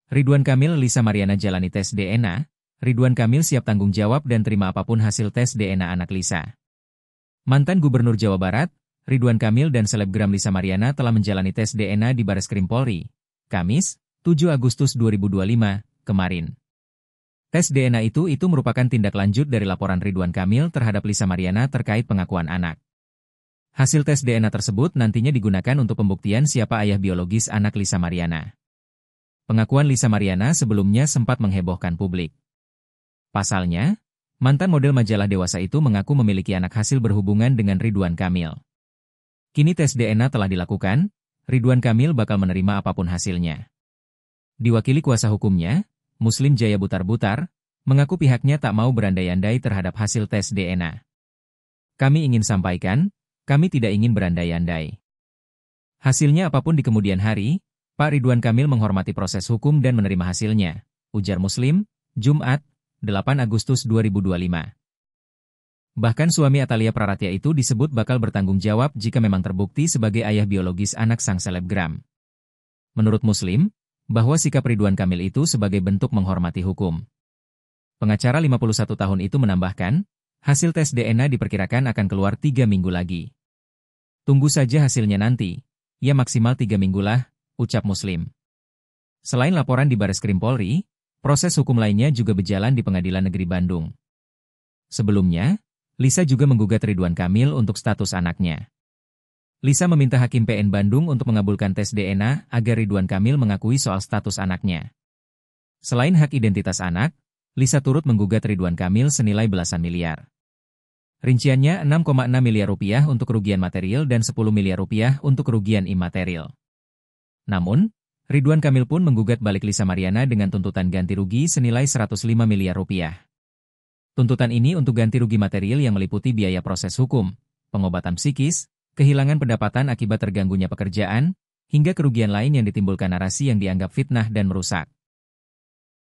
Ridwan Kamil, Lisa Mariana jalani tes DNA. Ridwan Kamil siap tanggung jawab dan terima apapun hasil tes DNA anak Lisa. Mantan Gubernur Jawa Barat, Ridwan Kamil dan selebgram Lisa Mariana telah menjalani tes DNA di Bareskrim Polri, Kamis, 7 Agustus 2025, kemarin. Tes DNA itu merupakan tindak lanjut dari laporan Ridwan Kamil terhadap Lisa Mariana terkait pengakuan anak. Hasil tes DNA tersebut nantinya digunakan untuk pembuktian siapa ayah biologis anak Lisa Mariana. Pengakuan Lisa Mariana sebelumnya sempat menghebohkan publik. Pasalnya, mantan model majalah dewasa itu mengaku memiliki anak hasil berhubungan dengan Ridwan Kamil. Kini tes DNA telah dilakukan, Ridwan Kamil bakal menerima apapun hasilnya. Diwakili kuasa hukumnya, Muslim Jaya Butar-Butar, mengaku pihaknya tak mau berandai-andai terhadap hasil tes DNA. Kami ingin sampaikan, kami tidak ingin berandai-andai. Hasilnya apapun di kemudian hari, Pak Ridwan Kamil menghormati proses hukum dan menerima hasilnya, ujar Muslim, Jumat, 8 Agustus 2025. Bahkan suami Atalia Praratia itu disebut bakal bertanggung jawab jika memang terbukti sebagai ayah biologis anak sang selebgram. Menurut Muslim, bahwa sikap Ridwan Kamil itu sebagai bentuk menghormati hukum. Pengacara 51 tahun itu menambahkan, hasil tes DNA diperkirakan akan keluar 3 minggu lagi. Tunggu saja hasilnya nanti, ya maksimal 3 minggu lah, ucap Muslim. Selain laporan di Bareskrim Polri, proses hukum lainnya juga berjalan di Pengadilan Negeri Bandung. Sebelumnya, Lisa juga menggugat Ridwan Kamil untuk status anaknya. Lisa meminta Hakim PN Bandung untuk mengabulkan tes DNA agar Ridwan Kamil mengakui soal status anaknya. Selain hak identitas anak, Lisa turut menggugat Ridwan Kamil senilai belasan miliar. Rinciannya 6,6 miliar rupiah untuk kerugian material dan 10 miliar rupiah untuk kerugian imaterial. Namun, Ridwan Kamil pun menggugat balik Lisa Mariana dengan tuntutan ganti rugi senilai 105 miliar rupiah. Tuntutan ini untuk ganti rugi material yang meliputi biaya proses hukum, pengobatan psikis, kehilangan pendapatan akibat terganggunya pekerjaan, hingga kerugian lain yang ditimbulkan narasi yang dianggap fitnah dan merusak.